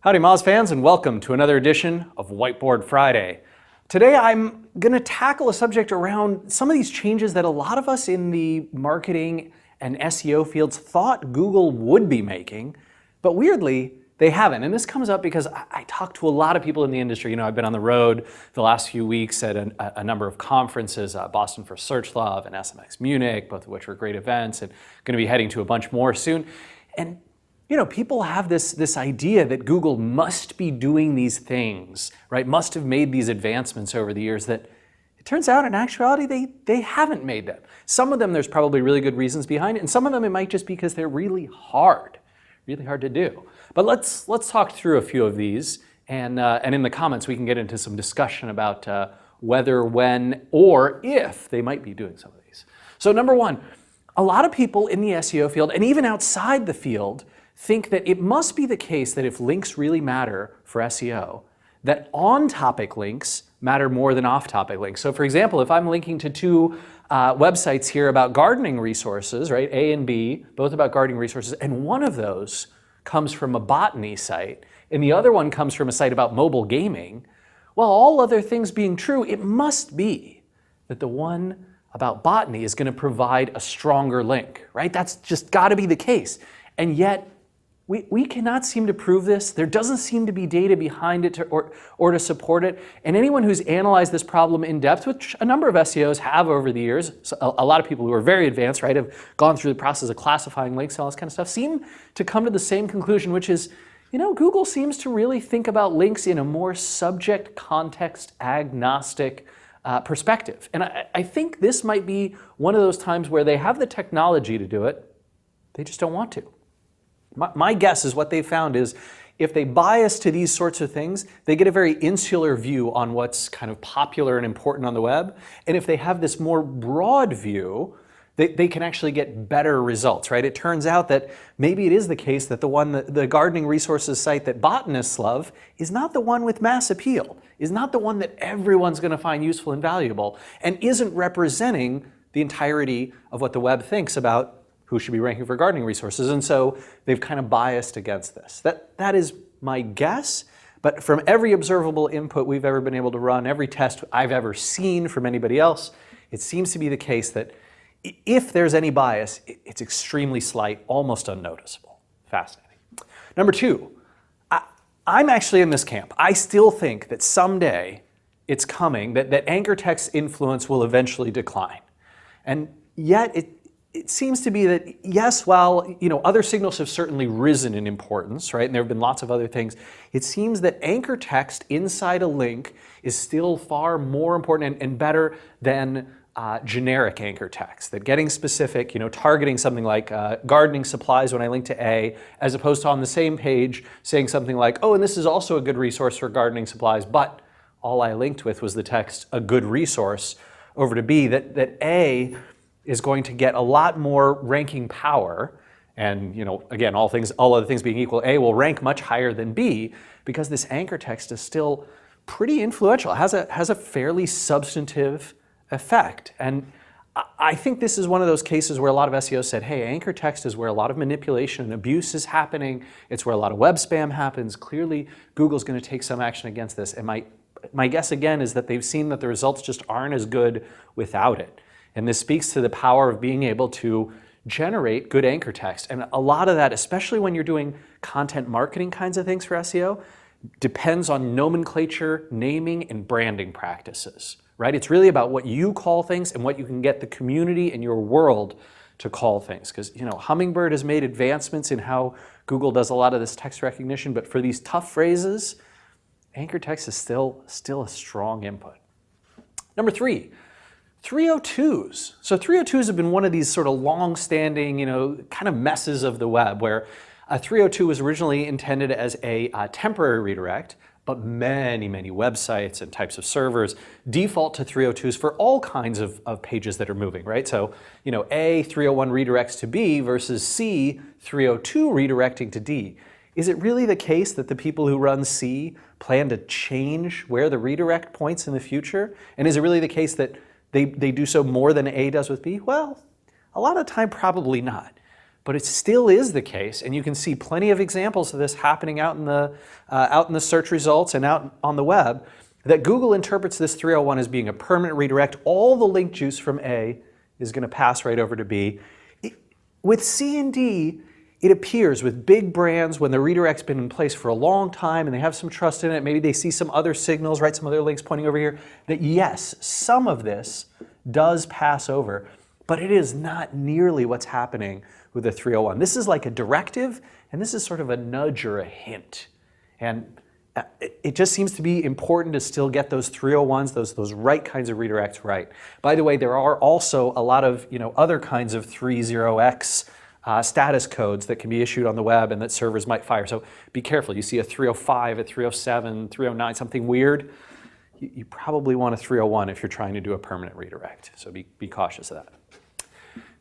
Howdy Moz fans, and welcome to another edition of Whiteboard Friday. Today I'm going to tackle a subject around some of these changes that a lot of us in the marketing and SEO fields thought Google would be making, but weirdly they haven't. And this comes up because I talk to a lot of people in the industry. You know, I've been on the road the last few weeks at a number of conferences, Boston for Search Love and SMX Munich, both of which were great events, and going to be heading to a bunch more soon. And you know, people have this idea that Google must be doing these things, right? Must have made these advancements over the years that it turns out in actuality they haven't made them. Some of them there's probably really good reasons behind it, and some of them it might just be because they're really hard to do. But let's talk through a few of these, and in the comments we can get into some discussion about whether, when, or if they might be doing some of these. So number one, a lot of people in the SEO field, and even outside the field, think that it must be the case that if links really matter for SEO, that on-topic links matter more than off-topic links. So for example, if I'm linking to two websites here about gardening resources, right, A and B, both about gardening resources, and one of those comes from a botany site, and the other one comes from a site about mobile gaming, well, all other things being true, it must be that the one about botany is going to provide a stronger link, right? That's just got to be the case. And yet, we cannot seem to prove this. There doesn't seem to be data behind it or to support it. And anyone who's analyzed this problem in depth, which a number of SEOs have over the years, so a lot of people who are very advanced, right, have gone through the process of classifying links and all this kind of stuff, seem to come to the same conclusion, which is, you know, Google seems to really think about links in a more subject, context, agnostic perspective. And I think this might be one of those times where they have the technology to do it, they just don't want to. My guess is what they found is if they bias to these sorts of things, they get a very insular view on what's kind of popular and important on the web. And if they have this more broad view, they can actually get better results, right? It turns out that maybe it is the case that the gardening resources site that botanists love is not the one with mass appeal, is not the one that everyone's going to find useful and valuable, and isn't representing the entirety of what the web thinks about who should be ranking for gardening resources. And so they've kind of biased against this. That is my guess, but from every observable input we've ever been able to run, every test I've ever seen from anybody else, it seems to be the case that if there's any bias, it's extremely slight, almost unnoticeable. Fascinating. Number two, I'm actually in this camp. I still think that someday it's coming, that anchor text influence will eventually decline. And yet it seems to be that, yes, while other signals have certainly risen in importance, right, and there have been lots of other things, it seems that anchor text inside a link is still far more important and better than generic anchor text. That getting specific, targeting something like gardening supplies when I link to A, as opposed to on the same page saying something like, oh, and this is also a good resource for gardening supplies, but all I linked with was the text, a good resource, over to B, that A is going to get a lot more ranking power, and again, all other things being equal, A will rank much higher than B because this anchor text is still pretty influential. It has a fairly substantive effect, and I think this is one of those cases where a lot of SEOs said, hey, anchor text is where a lot of manipulation and abuse is happening. It's where a lot of web spam happens. Clearly, Google's going to take some action against this, and my guess again is that they've seen that the results just aren't as good without it. And this speaks to the power of being able to generate good anchor text. And a lot of that, especially when you're doing content marketing kinds of things for SEO, depends on nomenclature, naming, and branding practices, right? It's really about what you call things and what you can get the community and your world to call things. Because Hummingbird has made advancements in how Google does a lot of this text recognition, but for these tough phrases, anchor text is still a strong input. Number three, 302s. So 302s have been one of these sort of long-standing, kind of messes of the web where a 302 was originally intended as a temporary redirect, but many websites and types of servers default to 302s for all kinds of pages that are moving, right? So, A, 301 redirects to B versus C, 302 redirecting to D. Is it really the case that the people who run C plan to change where the redirect points in the future? And is it really the case that they do so more than A does with B? Well, a lot of the time, probably not. but it still is the case, and you can see plenty of examples of this happening out in the search results and out on the web, that Google interprets this 301 as being a permanent redirect. All the link juice from A is going to pass right over to B. With C and D, it appears with big brands, when the redirect's been in place for a long time and they have some trust in it, maybe they see some other signals, right, some other links pointing over here, that yes, some of this does pass over, but it is not nearly what's happening with the 301. This is like a directive, and this is sort of a nudge or a hint. And it just seems to be important to still get those 301s, those right kinds of redirects right. By the way, there are also a lot of other kinds of 30x status codes that can be issued on the web and that servers might fire. So be careful. You see a 305, a 307, 309, something weird, you probably want a 301 if you're trying to do a permanent redirect. So be cautious of that.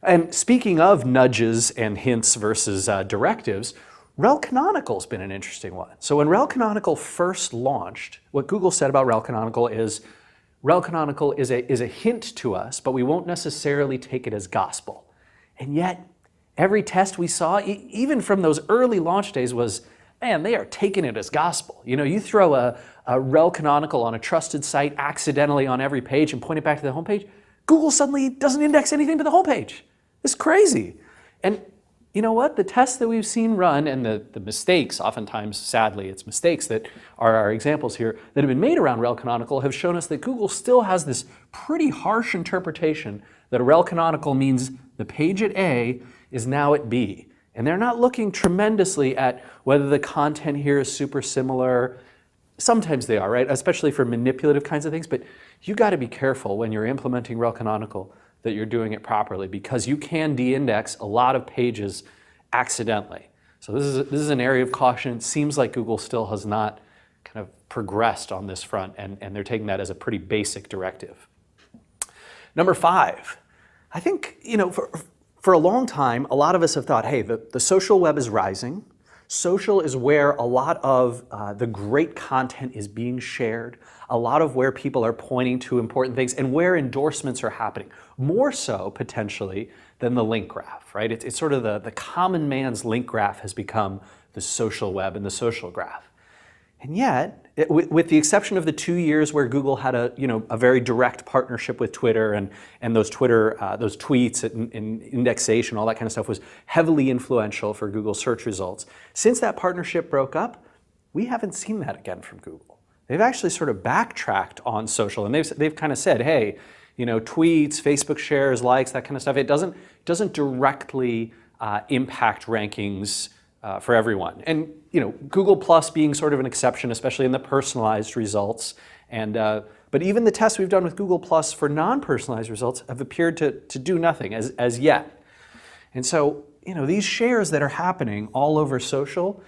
And speaking of nudges and hints versus directives, Rel Canonical has been an interesting one. So when Rel Canonical first launched, what Google said about Rel Canonical is a hint to us, but we won't necessarily take it as gospel. And yet, every test we saw, even from those early launch days, was, man, they are taking it as gospel. You throw a Rel Canonical on a trusted site accidentally on every page and point it back to the homepage, Google suddenly doesn't index anything to the homepage. It's crazy. And you know what? The tests that we've seen run and the mistakes, oftentimes, sadly, it's mistakes that are our examples here, that have been made around Rel Canonical have shown us that Google still has this pretty harsh interpretation that a Rel Canonical means the page at A is now at B. And they're not looking tremendously at whether the content here is super similar. Sometimes they are, right? Especially for manipulative kinds of things. But you got to be careful when you're implementing Rel Canonical that you're doing it properly, because you can de-index a lot of pages accidentally. So this is an area of caution. It seems like Google still has not kind of progressed on this front, and they're taking that as a pretty basic directive. Number 5, I think, for a long time, a lot of us have thought, hey, the social web is rising. Social is where a lot of the great content is being shared, a lot of where people are pointing to important things, and where endorsements are happening, more so potentially than the link graph, right? It's sort of the common man's link graph has become the social web and the social graph. And yet, with the exception of the 2 years where Google had a very direct partnership with Twitter, and those tweets and indexation, all that kind of stuff was heavily influential for Google search results. Since that partnership broke up, we haven't seen that again from Google. They've actually sort of backtracked on social, and they've kind of said, hey, tweets, Facebook shares, likes, that kind of stuff, it doesn't directly impact rankings for everyone. And Google Plus being sort of an exception, especially in the personalized results. But even the tests we've done with Google Plus for non-personalized results have appeared to do nothing as yet. And so these shares that are happening all over social,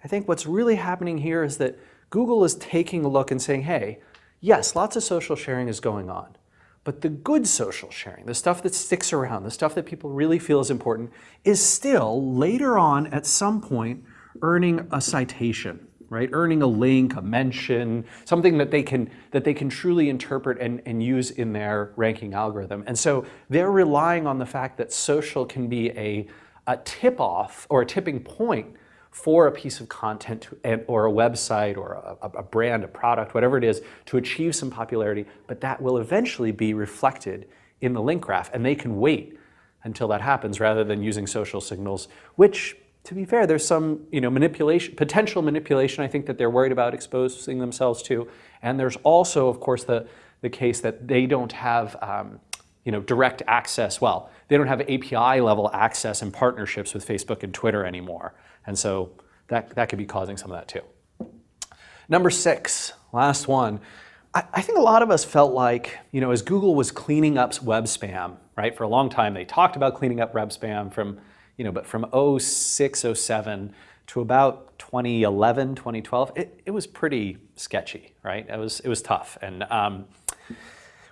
I think what's really happening here is that Google is taking a look and saying, hey, yes, lots of social sharing is going on. But the good social sharing, the stuff that sticks around, the stuff that people really feel is important, is still later on at some point earning a citation, right? Earning a link, a mention, something that they can truly interpret and use in their ranking algorithm. And so they're relying on the fact that social can be a tip-off or a tipping point for a piece of content or a website or a brand, a product, whatever it is, to achieve some popularity, but that will eventually be reflected in the link graph, and they can wait until that happens rather than using social signals, which, to be fair, there's some potential manipulation I think that they're worried about exposing themselves to, and there's also, of course, the case that they don't have direct access. Well, they don't have API level access and partnerships with Facebook and Twitter anymore. And so that could be causing some of that too. Number 6, last one. I think a lot of us felt like, as Google was cleaning up web spam, right? For a long time, they talked about cleaning up web spam from 06, 07 to about 2011, 2012, it was pretty sketchy, right? It was tough. And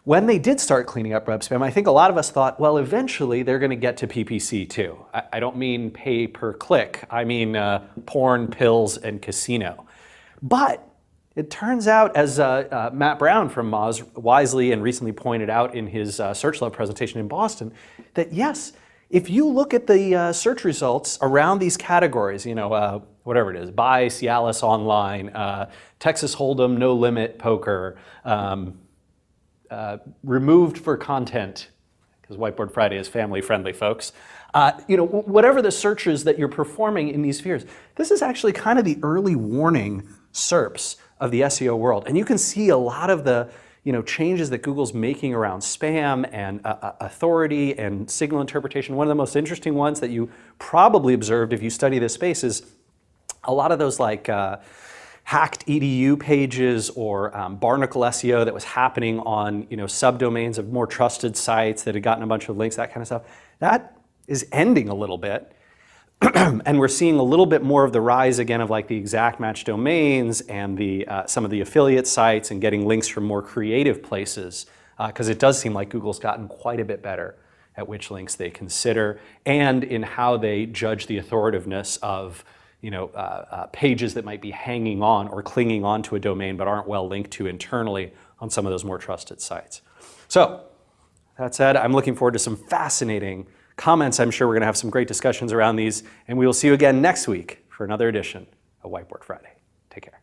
when they did start cleaning up web spam, I think a lot of us thought, well, eventually they're going to get to PPC too. I don't mean pay per click. I mean porn, pills, and casino. But it turns out, as Matt Brown from Moz wisely and recently pointed out in his Search Love presentation in Boston, that yes, if you look at the search results around these categories, whatever it is, buy Cialis online, Texas Hold'em, no limit poker, removed for content, because Whiteboard Friday is family friendly, folks. Whatever the searches that you're performing in these spheres, this is actually kind of the early warning SERPs of the SEO world. And you can see a lot of the changes that Google's making around spam and authority and signal interpretation. One of the most interesting ones that you probably observed if you study this space is a lot of those hacked edu pages or barnacle SEO that was happening on subdomains of more trusted sites that had gotten a bunch of links, that kind of stuff. That is ending a little bit. And we're seeing a little bit more of the rise again of the exact match domains and some of the affiliate sites and getting links from more creative places, because it does seem like Google's gotten quite a bit better at which links they consider and in how they judge the authoritativeness of pages that might be hanging on or clinging on to a domain but aren't well linked to internally on some of those more trusted sites. So that said, I'm looking forward to some fascinating comments. I'm sure we're going to have some great discussions around these, and we will see you again next week for another edition of Whiteboard Friday. Take care.